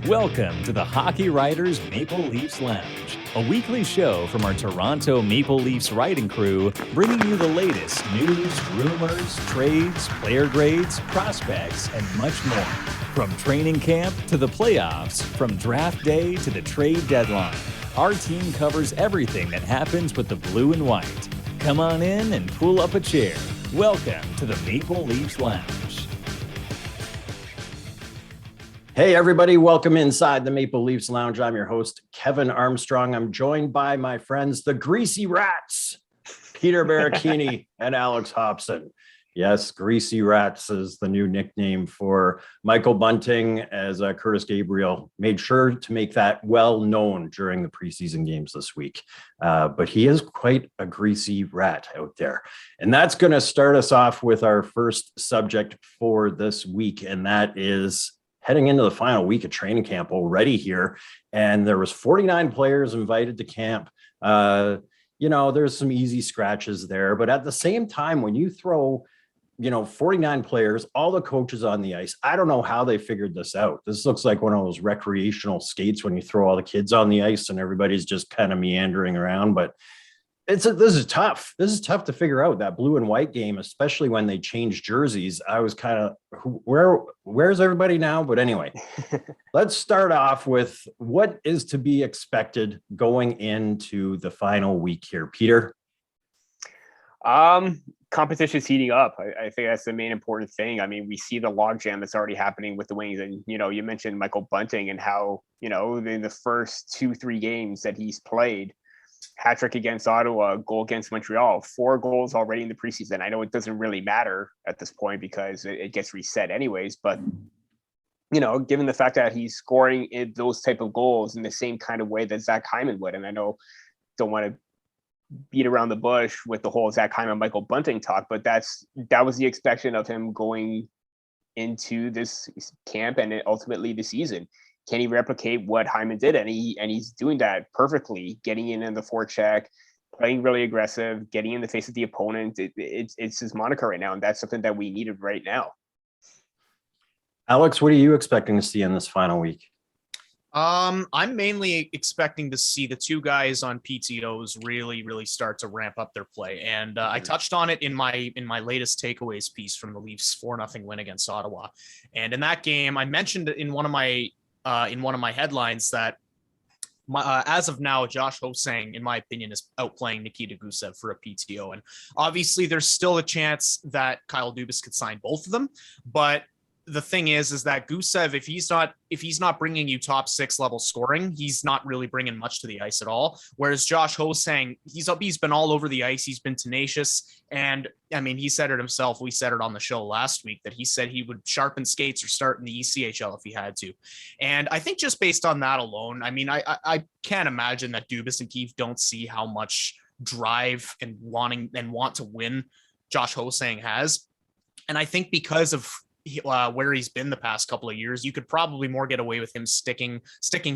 Welcome to the Hockey Writers Maple Leafs Lounge, a weekly show from our Toronto Maple Leafs writing crew, bringing you the latest news, rumors, trades, player grades, prospects, and much more. From training camp to the playoffs, from draft day to the trade deadline, our team covers everything that happens with the blue and white. Come on in and pull up a chair. Welcome to the Maple Leafs Lounge. Hey, everybody. Welcome inside the Maple Leafs Lounge. I'm your host, Kevin Armstrong. I'm joined by my friends, the Greasy Rats, Peter Baracchini and Alex Hobson. Yes, Greasy Rats is the new nickname for Michael Bunting, as Curtis Gabriel made sure to make that well known during the preseason games this week. But he is quite a greasy rat out there. And that's going to start us off with our first subject for this week, and that is heading into the final week of training camp already here. And there was 49 players invited to camp. There's some easy scratches there, but at the same time, when you throw 49 players, all the coaches on the ice, I don't know how they figured this out. This looks like one of those recreational skates when you throw all the kids on the ice and everybody's just kind of meandering around. But this is tough. This is tough to figure out, that blue and white game, especially when they changed jerseys. I was kind of, where's everybody now? But anyway, let's start off with what is to be expected going into the final week here, Peter. Competition's heating up. I think that's the main important thing. I mean, we see the logjam that's already happening with the Wings, and you mentioned Michael Bunting and how in the first 2-3 games that he's played, hat trick against Ottawa, goal against Montreal, 4 goals already in the preseason. I know it doesn't really matter at this point because it gets reset anyways, but given the fact that he's scoring those type of goals in the same kind of way that Zach Hyman would, and I know don't want to beat around the bush with the whole Zach Hyman, Michael Bunting talk, but that was the expectation of him going into this camp and ultimately the season. Can he replicate what Hyman did? And he's doing that perfectly, getting in the forecheck, playing really aggressive, getting in the face of the opponent. It's his moniker right now, and that's something that we needed right now. Alex, what are you expecting to see in this final week? I'm mainly expecting to see the 2 guys on PTOs really, really start to ramp up their play. And I touched on it in my latest takeaways piece from the Leafs 4-0 win against Ottawa. And in that game, I mentioned in one of my headlines that as of now, Josh Ho-Sang, in my opinion, is outplaying Nikita Gusev for a PTO. And obviously there's still a chance that Kyle Dubas could sign both of them. But the thing is that Gusev, if he's not bringing you top 6 level scoring, he's not really bringing much to the ice at all. Whereas Josh Ho-Sang, he's been all over the ice. He's been tenacious. And I mean, he said it himself. We said it on the show last week that he said he would sharpen skates or start in the ECHL if he had to. And I think just based on that alone, I mean, I can't imagine that Dubas and Keefe don't see how much drive and want to win Josh Ho-Sang has. And I think because of where he's been the past couple of years, you could probably more get away with him sticking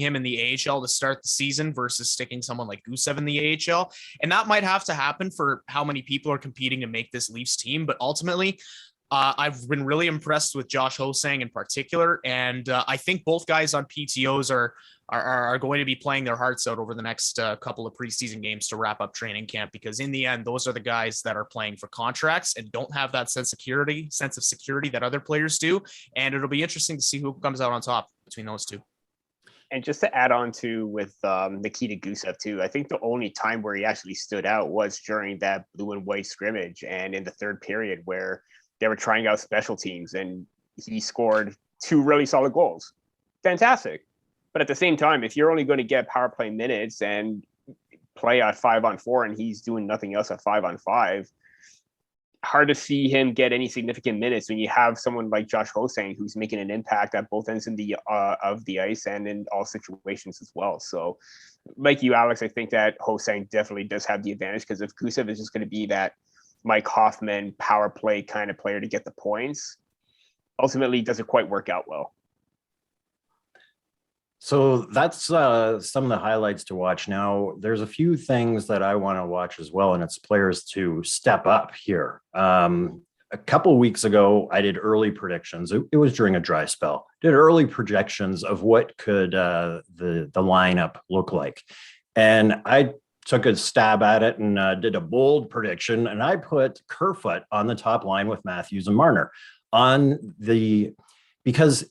him in the AHL to start the season versus sticking someone like Gusev in the AHL. And that might have to happen for how many people are competing to make this Leafs team. But ultimately, I've been really impressed with Josh Ho-Sang in particular. And I think both guys on PTOs are going to be playing their hearts out over the next couple of preseason games to wrap up training camp, because in the end, those are the guys that are playing for contracts and don't have that sense of security that other players do. And it'll be interesting to see who comes out on top between those 2. And just to add on to with Nikita Gusev too, I think the only time where he actually stood out was during that blue and white scrimmage and in the third period where they were trying out special teams and he scored 2 really solid goals. Fantastic. But at the same time, if you're only going to get power play minutes and play at 5-on-4 and he's doing nothing else at 5-on-5, hard to see him get any significant minutes when you have someone like Josh Ho-Sang who's making an impact at both ends of the ice and in all situations as well. So like you, Alex, I think that Ho-Sang definitely does have the advantage, because if Gusev is just going to be that Mike Hoffman power play kind of player to get the points, ultimately doesn't quite work out well. So that's some of the highlights to watch. Now, there's a few things that I want to watch as well, and it's players to step up here. a couple weeks ago, I did early predictions. It was during a dry spell. Did early projections of what could the lineup look like, and I took a stab at it and did a bold prediction. And I put Kerfoot on the top line with Matthews and Marner because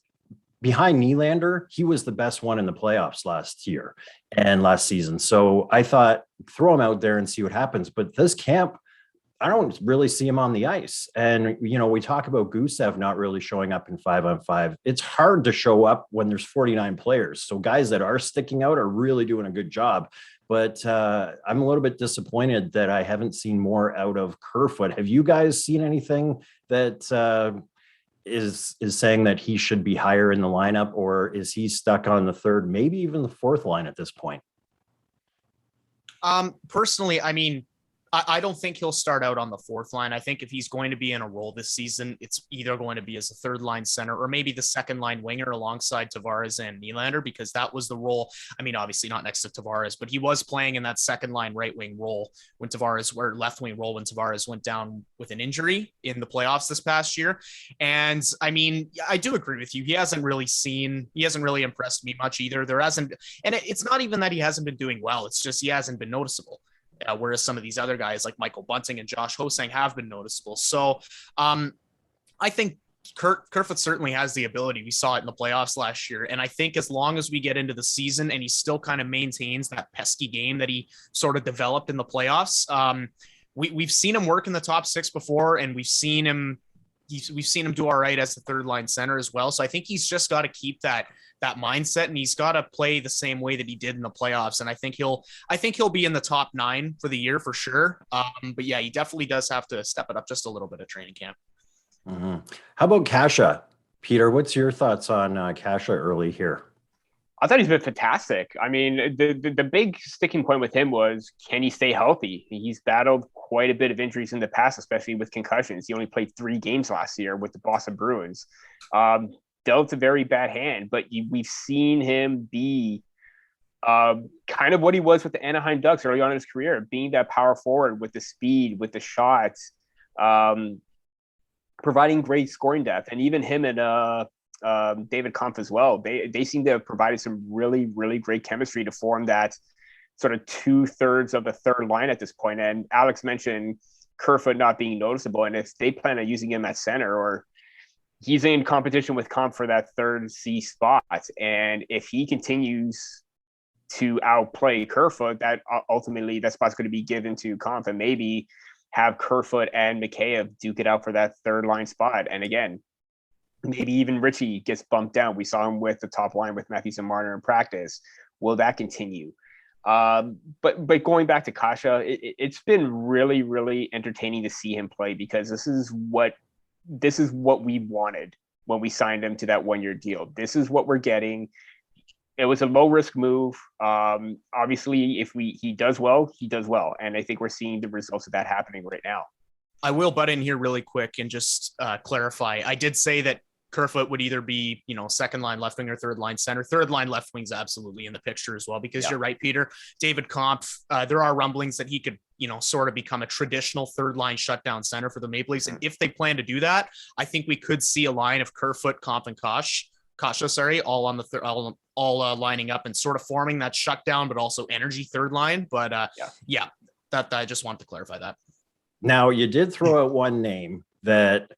behind Nylander, he was the best one in the playoffs last year and last season. So I thought, throw him out there and see what happens. But this camp, I don't really see him on the ice. And, we talk about Gusev not really showing up in 5-on-5. It's hard to show up when there's 49 players. So guys that are sticking out are really doing a good job. But I'm a little bit disappointed that I haven't seen more out of Kerfoot. Have you guys seen anything that is saying that he should be higher in the lineup, or is he stuck on the third, maybe even the fourth line at this point? Personally, I mean, I don't think he'll start out on the fourth line. I think if he's going to be in a role this season, it's either going to be as a third line center or maybe the second line winger alongside Tavares and Nylander, because that was the role. I mean, obviously not next to Tavares, but he was playing in that second line right wing role when Tavares, or left wing role when Tavares went down with an injury in the playoffs this past year. And I mean, I do agree with you. He hasn't really impressed me much either. And it's not even that he hasn't been doing well. It's just he hasn't been noticeable. Whereas some of these other guys like Michael Bunting and Josh Hosang have been noticeable. So I think Kerfoot certainly has the ability. We saw it in the playoffs last year. And I think as long as we get into the season and he still kind of maintains that pesky game that he sort of developed in the playoffs, we've seen him work in the top six before, and we've seen him do all right as the third line center as well. So I think he's just got to keep that mindset, and he's got to play the same way that he did in the playoffs. And I think he'll be in the top 9 for the year for sure. But yeah, he definitely does have to step it up just a little bit at training camp. Mm-hmm. How about Kasha? Peter, what's your thoughts on Kasha early here? I thought he's been fantastic. I mean, the big sticking point with him was, can he stay healthy? He's battled quite a bit of injuries in the past, especially with concussions. He only played 3 games last year with the Boston Bruins. Dealt a very bad hand, but we've seen him be kind of what he was with the Anaheim Ducks early on in his career, being that power forward with the speed, with the shots, providing great scoring depth. And even him and David Kampf as well, they seem to have provided some really, really great chemistry to form that sort of 2/3 of the third line at this point. And Alex mentioned Kerfoot not being noticeable, and if they plan on using him at center, or he's in competition with Kampf for that third C spot, and if he continues to outplay Kerfoot, that ultimately that spot's going to be given to Kampf, and maybe have Kerfoot and Mikheyev duke it out for that third line spot. And again, maybe even Ritchie gets bumped down. We saw him with the top line with Matthews and Marner in practice. Will that continue? But going back to Kasha, it's been really, really entertaining to see him play, because this is what we wanted when we signed him to that 1-year deal. This is what we're getting. It was a low risk move. Obviously, if he does well, he does well. And I think we're seeing the results of that happening right now. I will butt in here really quick and just clarify. I did say that Kerfoot would either be, second line left wing or third line center. Third line left wing's absolutely in the picture as well, because You're right, Peter. David Kampf, there are rumblings that he could, sort of become a traditional third line shutdown center for the Maple Leafs. And if they plan to do that, I think we could see a line of Kerfoot, Kampf, and Kasha, all on the all lining up and sort of forming that shutdown, but also energy third line. But that I just want to clarify that. Now, you did throw out one name that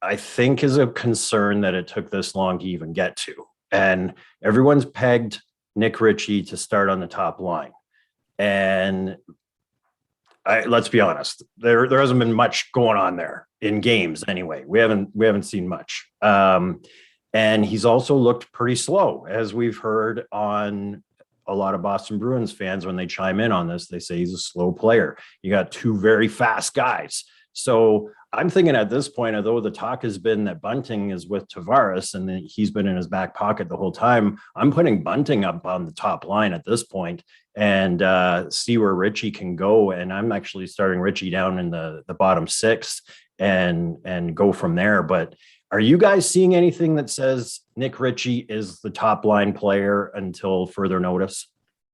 I think is a concern that it took this long to even get to. And everyone's pegged Nick Ritchie to start on the top line. And let's be honest, there hasn't been much going on there in games anyway. We haven't seen much. And he's also looked pretty slow, as we've heard on a lot of Boston Bruins fans. When they chime in on this, they say he's a slow player. You got 2 very fast guys. So I'm thinking at this point, although the talk has been that Bunting is with Tavares and that he's been in his back pocket the whole time, I'm putting Bunting up on the top line at this point and see where Ritchie can go. And I'm actually starting Ritchie down in the bottom 6 and go from there. But are you guys seeing anything that says Nick Ritchie is the top line player until further notice?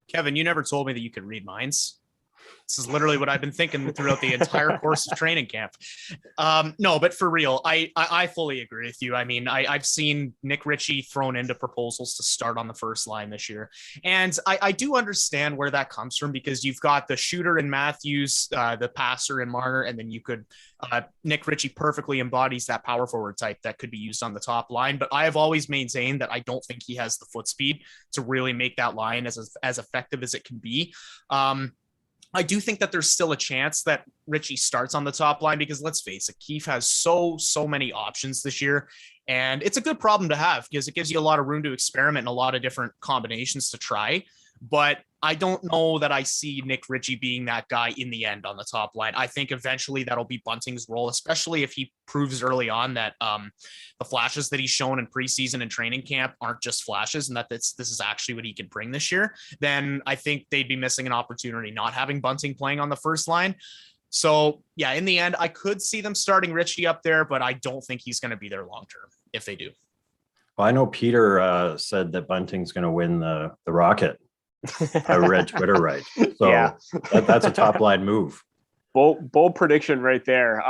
Kevin, you never told me that you could read minds. This is literally what I've been thinking throughout the entire course of training camp. No, but for real, I fully agree with you. I mean, I've seen Nick Ritchie thrown into proposals to start on the first line this year. And I do understand where that comes from, because you've got the shooter in Matthews, the passer in Marner, and then you could, Nick Ritchie perfectly embodies that power forward type that could be used on the top line. But I have always maintained that I don't think he has the foot speed to really make that line as effective as it can be. I do think that there's still a chance that Ritchie starts on the top line, because let's face it, Keefe has so many options this year. And it's a good problem to have, because it gives you a lot of room to experiment and a lot of different combinations to try. But I don't know that I see Nick Ritchie being that guy in the end on the top line. I think eventually that'll be Bunting's role, especially if he proves early on that the flashes that he's shown in preseason and training camp aren't just flashes, and that this is actually what he can bring this year. Then I think they'd be missing an opportunity not having Bunting playing on the first line. So yeah, in the end, I could see them starting Ritchie up there, but I don't think he's going to be there long term if they do. Well, I know Peter said that Bunting's going to win the Rocket. I read Twitter right. So yeah, that's a top line move. Bold prediction right there.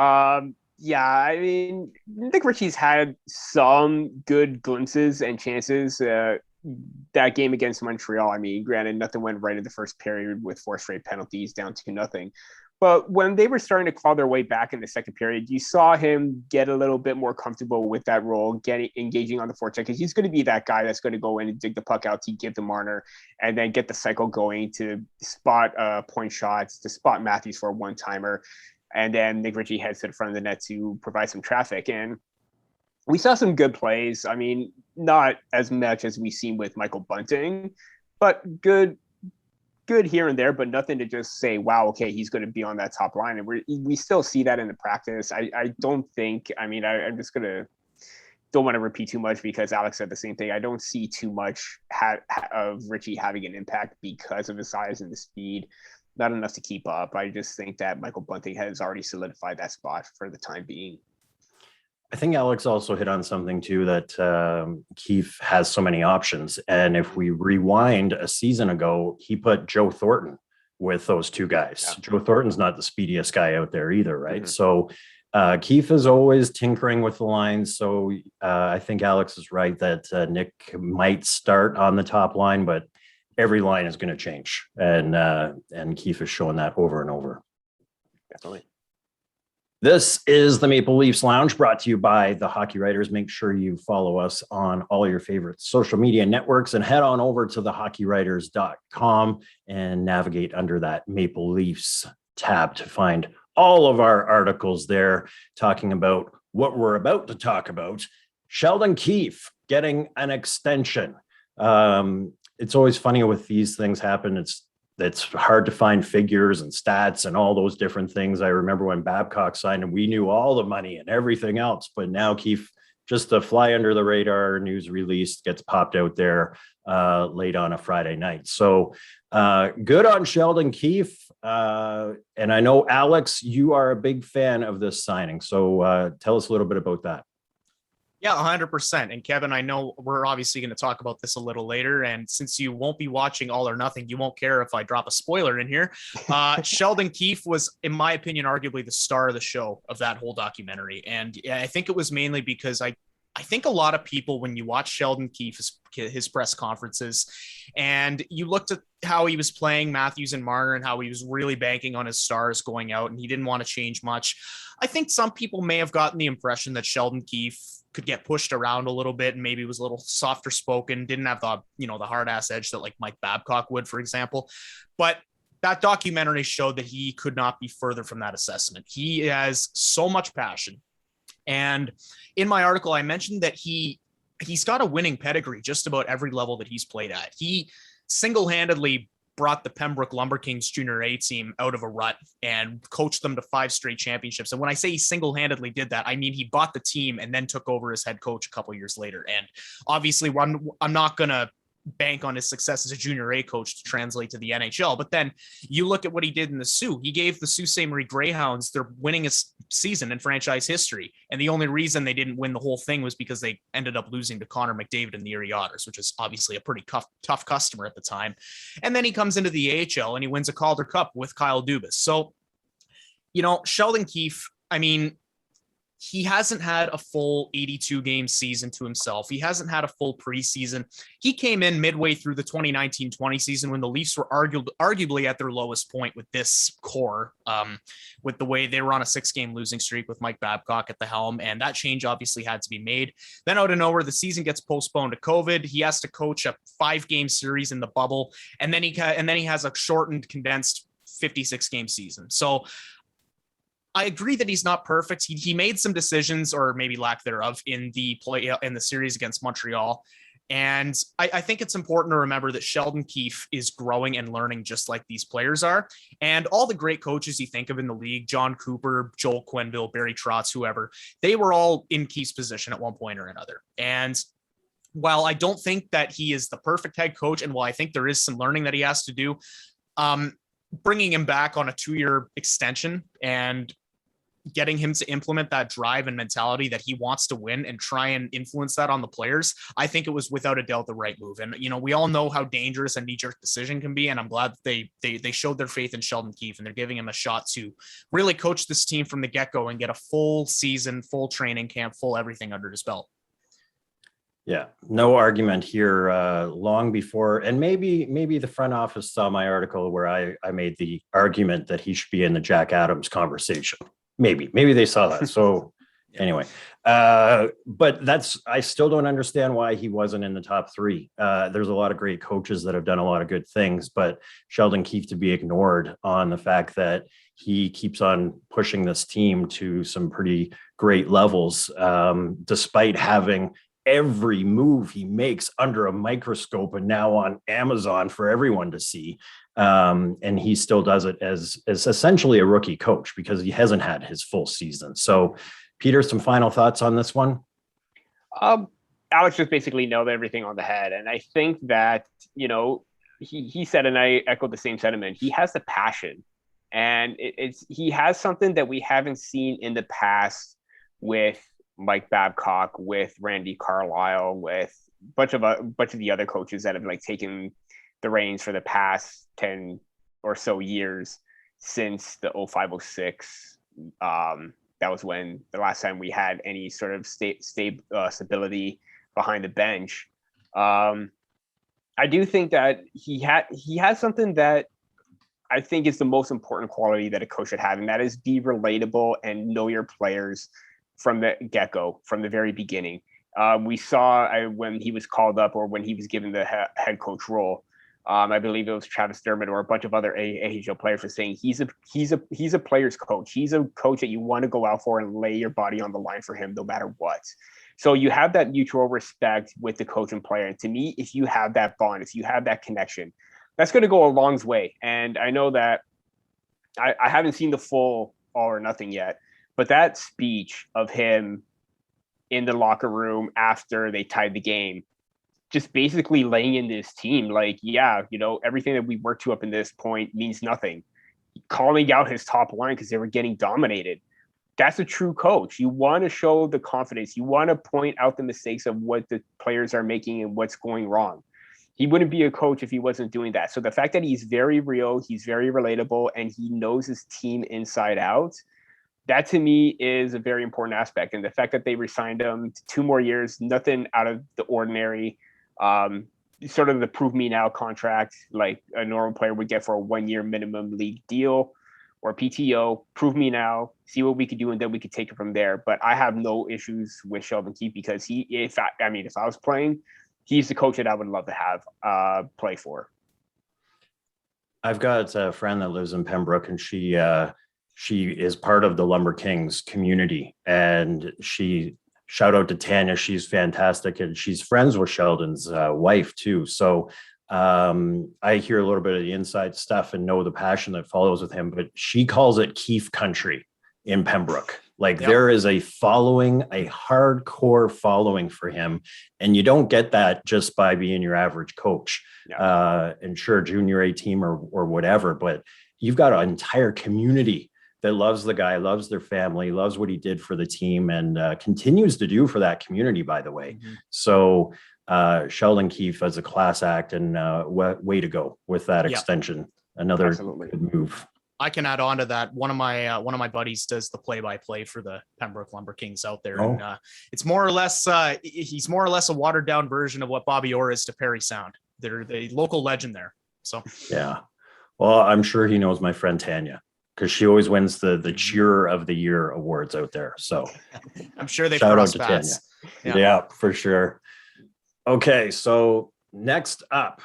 Yeah, I mean, Nick Ritchie's had some good glimpses and chances. That game against Montreal, I mean, granted, nothing went right in the first period with 4 straight penalties down to nothing. But when they were starting to claw their way back in the second period, you saw him get a little bit more comfortable with that role, engaging on the forecheck, because he's going to be that guy that's going to go in and dig the puck out to give to Marner, and then get the cycle going to spot point shots, to spot Matthews for a one-timer. And then Nick Ritchie heads to the front of the net to provide some traffic. And we saw some good plays. I mean, not as much as we've seen with Michael Bunting, but good here and there, but nothing to just say, wow, okay, he's going to be on that top line. And we still see that in the practice. I don't think, I mean, I'm just going to, don't want to repeat too much, because Alex said the same thing. I don't see too much of Ritchie having an impact because of his size and the speed. Not enough to keep up. I just think that Michael Bunting has already solidified that spot for the time being. I think Alex also hit on something too, that Keefe has so many options. And if we rewind a season ago, he put Joe Thornton with those two guys. Yeah. Joe Thornton's not the speediest guy out there either, right? Mm-hmm. So Keefe is always tinkering with the lines. So I think Alex is right that Nick might start on the top line, but every line is going to change. And Keefe is showing that over and over. Definitely. This is the Maple Leafs Lounge, brought to you by the Hockey Writers. Make sure you follow us on all your favorite social media networks, and head on over to thehockeywriters.com and navigate under that Maple Leafs tab to find all of our articles there, talking about what we're about to talk about. Sheldon Keefe getting an extension. It's always funny with these things happen. It's hard to find figures and stats and all those different things. I remember when Babcock signed and we knew all the money and everything else, but now Keefe, just a fly under the radar news release, gets popped out there late on a Friday night. So good on Sheldon Keefe. And I know, Alex, you are a big fan of this signing. So tell us a little bit about that. Yeah, 100%. And Kevin, I know we're obviously going to talk about this a little later. And since you won't be watching All or Nothing, you won't care if I drop a spoiler in here. Sheldon Keefe was, in my opinion, arguably the star of the show of that whole documentary. And I think it was mainly because I think a lot of people, when you watch Sheldon Keefe, his press conferences, and you looked at how he was playing Matthews and Marner and how he was really banking on his stars going out and he didn't want to change much. I think some people may have gotten the impression that Sheldon Keefe could get pushed around a little bit and maybe was a little softer spoken, didn't have the hard ass edge that like Mike Babcock would, for example. But that documentary showed that he could not be further from that assessment. He has so much passion. And in my article, I mentioned that he's got a winning pedigree just about every level that he's played at. He single-handedly brought the Pembroke Lumber Kings Junior A team out of a rut and coached them to 5 straight championships. And when I say he single-handedly did that, I mean he bought the team and then took over as head coach a couple years later. And obviously, I'm not going to bank on his success as a junior A coach to translate to the NHL. But then you look at what he did in the Sioux. He gave the Sault Ste. Marie Greyhounds their winningest season in franchise history. And the only reason they didn't win the whole thing was because they ended up losing to Connor McDavid and the Erie Otters, which is obviously a pretty tough customer at the time. And then he comes into the AHL and he wins a Calder Cup with Kyle Dubas. So, Sheldon Keefe, I mean, he hasn't had a full 82 game season to himself. He hasn't had a full preseason. He came in midway through the 2019-20 season when the Leafs were arguably at their lowest point with this core, with the way they were on a 6-game losing streak with Mike Babcock at the helm. And that change obviously had to be made. Then out of nowhere, the season gets postponed to COVID. He has to coach a 5-game series in the bubble. And then he has a shortened, condensed 56-game season. So I agree that he's not perfect. He made some decisions, or maybe lack thereof, in the series against Montreal. And I think it's important to remember that Sheldon Keefe is growing and learning just like these players are. And all the great coaches you think of in the league, John Cooper, Joel Quenneville, Barry Trotz, whoever, they were all in Keefe's position at one point or another. And while I don't think that he is the perfect head coach, and while I think there is some learning that he has to do, bringing him back on a 2-year extension and getting him to implement that drive and mentality that he wants to win and try and influence that on the players, I think it was without a doubt the right move. And, we all know how dangerous a knee-jerk decision can be. And I'm glad that they showed their faith in Sheldon Keefe, and they're giving him a shot to really coach this team from the get-go and get a full season, full training camp, full everything under his belt. Yeah, no argument here. Long before, and maybe the front office saw my article where I made the argument that he should be in the Jack Adams conversation. Maybe they saw that. So anyway, but I still don't understand why he wasn't in the top 3. There's a lot of great coaches that have done a lot of good things, but Sheldon Keefe to be ignored on the fact that he keeps on pushing this team to some pretty great levels, despite having every move he makes under a microscope and now on Amazon for everyone to see. And he still does it as essentially a rookie coach because he hasn't had his full season. So Peter, some final thoughts on this one? Alex just basically nailed everything on the head. And I think that, he said, and I echoed the same sentiment, he has the passion, and he has something that we haven't seen in the past with Mike Babcock, with Randy Carlyle, with a bunch of the other coaches that have taken the reins for the past 10 or so years since the 05-06. That was when the last time we had any sort of stability behind the bench. I do think that he has something that I think is the most important quality that a coach should have, and that is be relatable and know your players from the get-go, from the very beginning. We saw when he was called up, or when he was given the head coach role, I believe it was Travis Dermott or a bunch of other AHL players were saying he's a player's coach. He's a coach that you want to go out for and lay your body on the line for him no matter what. So you have that mutual respect with the coach and player. And to me, if you have that bond, if you have that connection, that's going to go a long way. And I know that I haven't seen the full All or Nothing yet, but that speech of him in the locker room after they tied the game, just basically laying into his team, everything that we worked to up in this point means nothing. Calling out his top line because they were getting dominated. That's a true coach. You want to show the confidence. You want to point out the mistakes of what the players are making and what's going wrong. He wouldn't be a coach if he wasn't doing that. So the fact that he's very real, he's very relatable, and he knows his team inside out, that to me is a very important aspect. And the fact that they re-signed him to 2 more years, nothing out of the ordinary, sort of the prove me now contract like a normal player would get for a 1-year minimum league deal or PTO. Prove me now, see what we could do, and then we could take it from there. But I have no issues with Sheldon Keefe because if I was playing, he's the coach that I would love to have play for. I've got a friend that lives in Pembroke, and she is part of the Lumber Kings community, and shout out to Tanya. She's fantastic, and she's friends with Sheldon's wife too. So I hear a little bit of the inside stuff and know the passion that follows with him, but she calls it Keefe country in Pembroke. Like Yep. there is a following, a hardcore following for him. And you don't get that just by being your average coach. And sure, junior A team or whatever, but you've got an entire community that loves the guy, loves their family, loves what he did for the team, and continues to do for that community, by the way. Mm-hmm. So Sheldon Keefe as a class act, and way to go with that extension. Another good move. I can add on to that. One of my buddies does the play-by-play for the Pembroke Lumber Kings out there, and it's more or less he's more or less a watered down version of what Bobby Orr is to Perry Sound. They're the local legend there. So yeah, well, I'm sure he knows my friend Tanya, because she always wins the Cheer of the Year awards out there. So I'm sure they shout out cross to paths. Tanya. Yeah, for sure. Okay, so next up,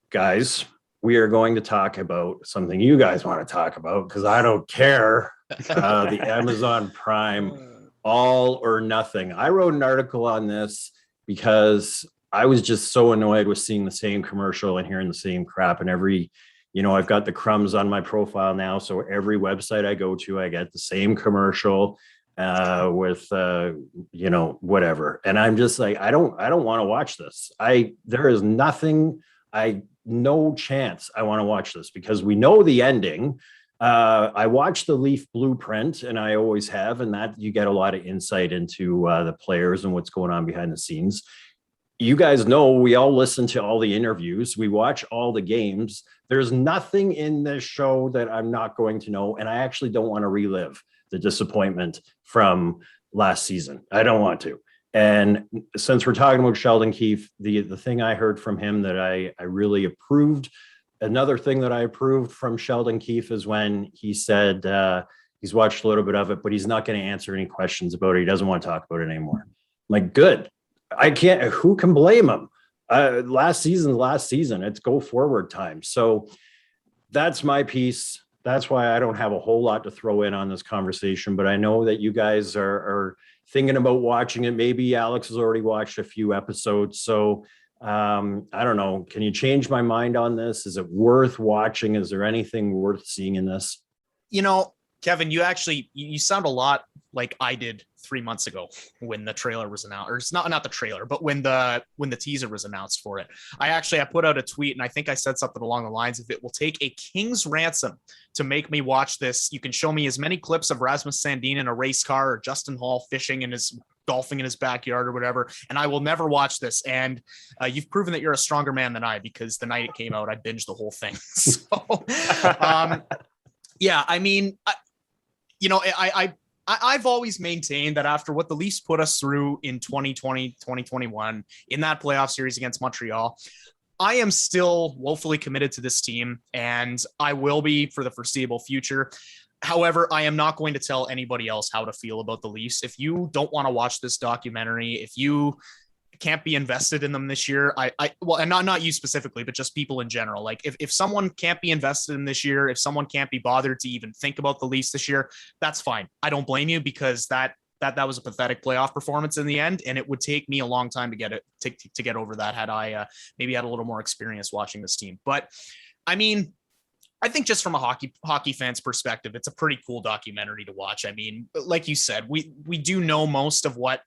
guys, we are going to talk about something you guys want to talk about, because I don't care. The Amazon Prime All or Nothing. I wrote an article on this because I was just so annoyed with seeing the same commercial and hearing the same crap. And I've got the crumbs on my profile now. So every website I go to, I get the same commercial with whatever. And I'm just like, I don't want to watch this. There is nothing, no chance I want to watch this, because we know the ending. I watched the Leaf Blueprint, and I always have, and that you get a lot of insight into the players and what's going on behind the scenes. You guys know we all listen to all the interviews. We watch all the games. There's nothing in this show that I'm not going to know, and I actually don't want to relive the disappointment from last season. I don't want to. And since we're talking about Sheldon Keefe, the thing I heard from him that I really approved, another thing that I approved from Sheldon Keefe is when he said he's watched a little bit of it, but he's not going to answer any questions about it. He doesn't want to talk about it anymore. I'm like, good. I can't, who can blame him? Last season, it's go forward time. So that's my piece. That's why I don't have a whole lot to throw in on this conversation, but I know that you guys are thinking about watching it. Maybe Alex has already watched a few episodes. So I don't know. Can you change my mind on this? Is it worth watching? Is there anything worth seeing in this? Kevin, you sound a lot like I did 3 months ago when the trailer was announced, or it's not the trailer, but when the teaser was announced for it. I put out a tweet, and I think I said something along the lines of, it will take a king's ransom to make me watch this. You can show me as many clips of Rasmus Sandin in a race car, or Justin Hall golfing in his backyard or whatever, and I will never watch this. And you've proven that you're a stronger man than I, because the night it came out, I binged the whole thing. So, yeah, I mean, I've always maintained that after what the Leafs put us through in 2020, 2021, in that playoff series against Montreal, I am still woefully committed to this team, and I will be for the foreseeable future. However, I am not going to tell anybody else how to feel about the Leafs. If you don't want to watch this documentary, if you can't be invested in them this year, and not you specifically, but just people in general. Like if someone can't be invested in this year, if someone can't be bothered to even think about the Leafs this year, that's fine. I don't blame you, because that was a pathetic playoff performance in the end, and it would take me a long time to get over that had I maybe had a little more experience watching this team. But I mean, I think just from a hockey fan's perspective, it's a pretty cool documentary to watch. I mean, like you said, we do know most of what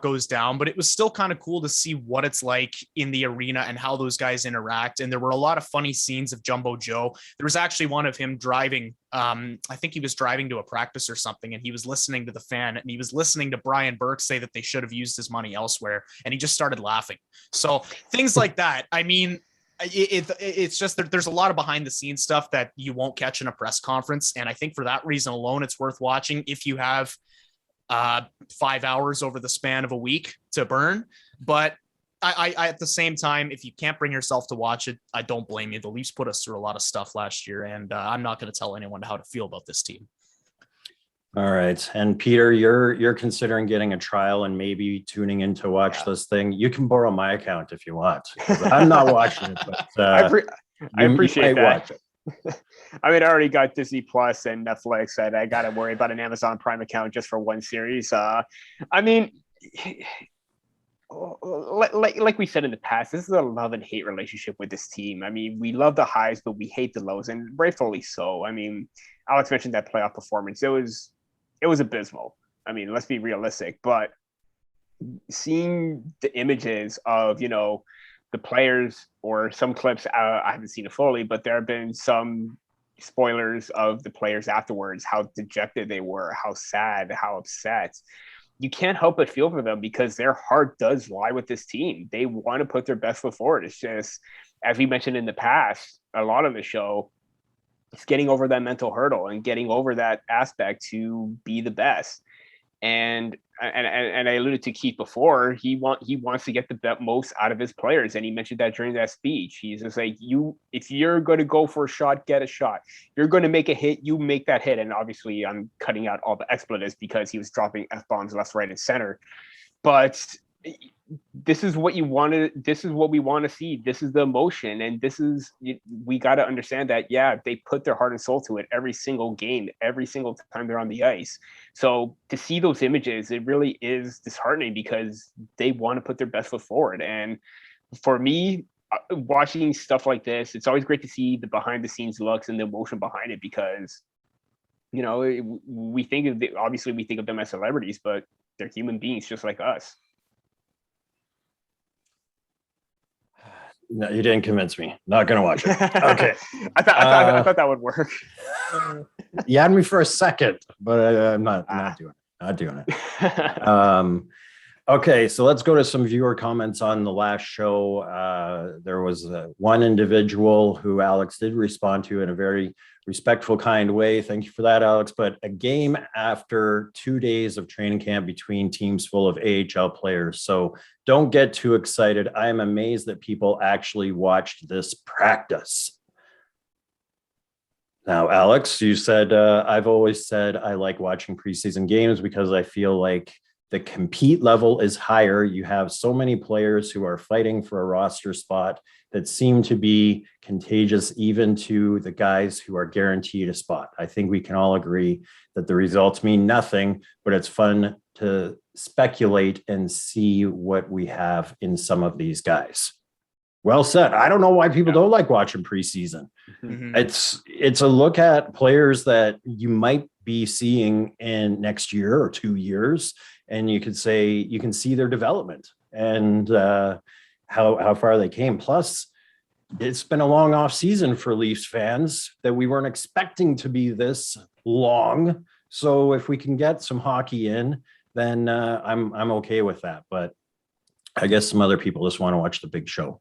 goes down, but it was still kind of cool to see what it's like in the arena and how those guys interact. And there were a lot of funny scenes of Jumbo Joe. There was actually one of him driving. I think he was driving to a practice or something, and he was listening to the fan, and he was listening to Brian Burke say that they should have used his money elsewhere. And he just started laughing. So things like that. I mean, it's just that there's a lot of behind the scenes stuff that you won't catch in a press conference. And I think for that reason alone, it's worth watching if you have 5 hours over the span of a week to burn. But I at the same time, if you can't bring yourself to watch it, I don't blame you. The Leafs put us through a lot of stuff last year, and I'm not going to tell anyone how to feel about this team. All right. And Peter, you're considering getting a trial and maybe tuning in to watch this thing. You can borrow my account if you want. I'm not watching it, but I appreciate that. Watch it. I mean, I already got Disney Plus and Netflix, and I got to worry about an Amazon Prime account just for one series. I mean, like we said in the past, this is a love and hate relationship with this team. I mean, we love the highs, but we hate the lows, and rightfully so. I mean, Alex mentioned that playoff performance. it was abysmal. I mean, let's be realistic, but seeing the images of, the players or some clips, I haven't seen it fully, but there have been some spoilers of the players afterwards, how dejected they were, how sad, how upset. You can't help but feel for them because their heart does lie with this team. They want to put their best foot forward. It's just, as we mentioned in the past, a lot of the show, it's getting over that mental hurdle and getting over that aspect to be the best. And I alluded to Keith before. He wants to get the most out of his players, and he mentioned that during that speech. He's just like, if you're going to go for a shot, get a shot. You're going to make a hit, you make that hit. And obviously, I'm cutting out all the expletives because he was dropping F-bombs left, right, and center. But this is what you want to. This is what we want to see. This is the emotion, and we got to understand that. Yeah, they put their heart and soul to it every single game, every single time they're on the ice. So to see those images, it really is disheartening because they want to put their best foot forward. And for me, watching stuff like this, it's always great to see the behind the scenes looks and the emotion behind it because, we think of obviously we think of them as celebrities, but they're human beings just like us. No, you didn't convince me. Not going to watch it. Okay. I thought that would work. You had me for a second, but I'm not doing it. Not doing it. Okay, so let's go to some viewer comments on the last show. There was one individual who Alex did respond to in a very respectful, kind way. Thank you for that, Alex. But a game after 2 days of training camp between teams full of AHL players. So don't get too excited. I am amazed that people actually watched this practice. Now, Alex, you said, I've always said I like watching preseason games because I feel like the compete level is higher. You have so many players who are fighting for a roster spot that seem to be contagious even to the guys who are guaranteed a spot. I think we can all agree that the results mean nothing, but it's fun to speculate and see what we have in some of these guys. Well said. I don't know why people don't like watching preseason. Mm-hmm. It's a look at players that you might be seeing in next year or 2 years, and you could say you can see their development and how far they came. Plus, it's been a long off season for Leafs fans that we weren't expecting to be this long. So if we can get some hockey in, then I'm okay with that. But I guess some other people just want to watch the big show.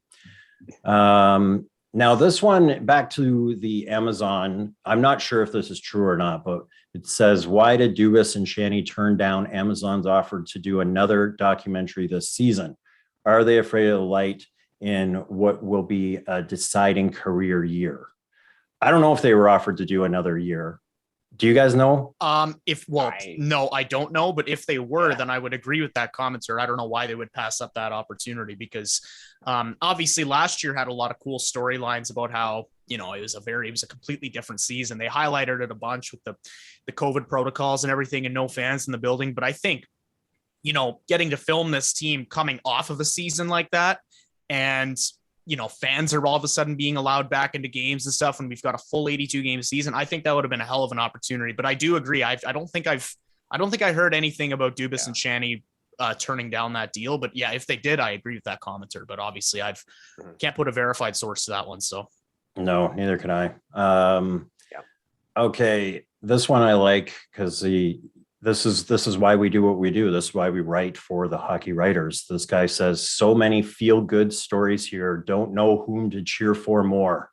Now this one, back to the Amazon. I'm not sure if this is true or not, but it says, why did Dubas and Shanny turn down Amazon's offer to do another documentary this season? Are they afraid of the light in what will be a deciding career year? I don't know if they were offered to do another year. Do you guys know? No, I don't know. But if they were, then I would agree with that commenter. I don't know why they would pass up that opportunity because obviously last year had a lot of cool storylines about how, it was a completely different season. They highlighted it a bunch with the COVID protocols and everything and no fans in the building. But I think, getting to film this team coming off of a season like that and fans are all of a sudden being allowed back into games and stuff when we've got a full 82 game season. I think that would have been a hell of an opportunity, but I do agree. I don't think I heard anything about Dubas and Shanny turning down that deal, but yeah, if they did, I agree with that commenter, but obviously can't put a verified source to that one. So no, neither can I. Okay. This one I like because this is why we do what we do. This is why we write for the hockey writers. This guy says, so many feel good stories here. Don't know whom to cheer for more.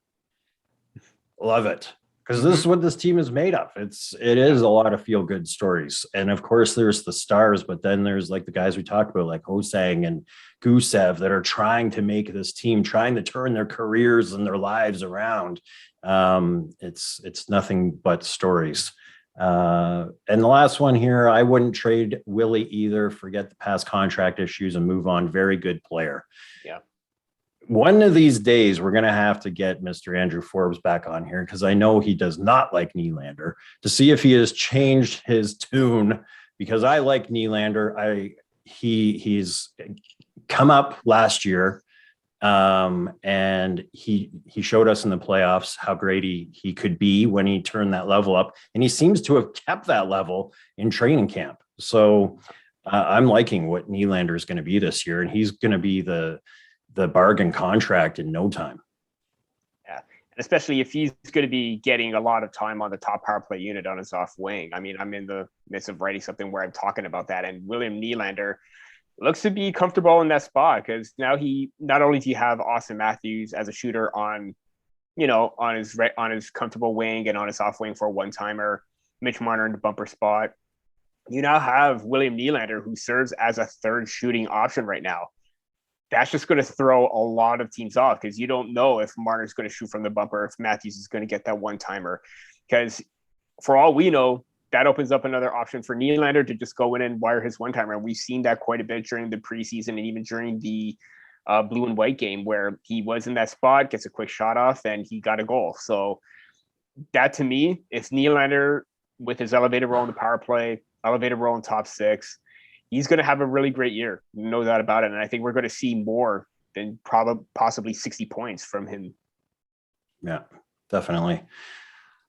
Love it. Because this is what this team is made of. It is a lot of feel good stories. And of course there's the stars, but then there's like the guys we talked about, like Hosang and Gusev, that are trying to make this team, trying to turn their careers and their lives around. It's nothing but stories. And the last one here, I wouldn't trade Willie either. Forget the past contract issues and move on. Very good player. Yeah. One of these days, we're going to have to get Mr. Andrew Forbes back on here because I know he does not like Nylander, to see if he has changed his tune, because I like Nylander. He's come up last year And he showed us in the playoffs how great he could be when he turned that level up. And he seems to have kept that level in training camp. So I'm liking what Nylander is going to be this year. And he's going to be the bargain contract in no time. Yeah. And especially if he's going to be getting a lot of time on the top power play unit on his off wing. I mean, I'm in the midst of writing something where I'm talking about that. And William Nylander looks to be comfortable in that spot because now he not only do you have Austin Matthews as a shooter on, on his comfortable wing and on his off wing for a one-timer, Mitch Marner in the bumper spot. You now have William Nylander who serves as a third shooting option right now. That's just going to throw a lot of teams off because you don't know if Marner's going to shoot from the bumper, if Matthews is going to get that one-timer. Because for all we know, that opens up another option for Nylander to just go in and wire his one-timer. And we've seen that quite a bit during the preseason and even during the blue and white game where he was in that spot, gets a quick shot off, and he got a goal. So that, to me, if Nylander, with his elevated role in the power play, elevated role in top six, he's going to have a really great year. No doubt about it. And I think we're going to see more than possibly 60 points from him. Yeah, definitely.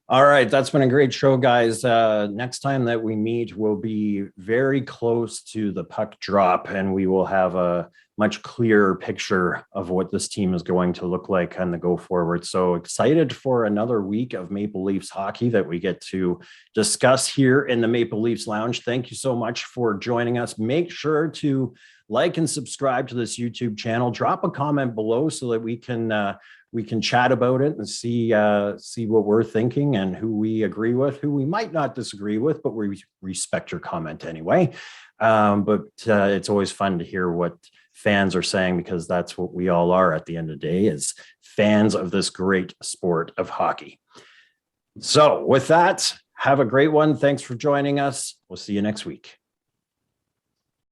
All right. That's been a great show, guys. Next time that we meet, we'll be very close to the puck drop, and we will have a much clearer picture of what this team is going to look like on the go forward. So excited for another week of Maple Leafs hockey that we get to discuss here in the Maple Leafs Lounge. Thank you so much for joining us. Make sure to like and subscribe to this YouTube channel. Drop a comment below so that we can chat about it and see what we're thinking and who we agree with, who we might not disagree with, but we respect your comment anyway. But it's always fun to hear what fans are saying, because that's what we all are at the end of the day, is fans of this great sport of hockey. So with that, have a great one. Thanks for joining us. We'll see you next week.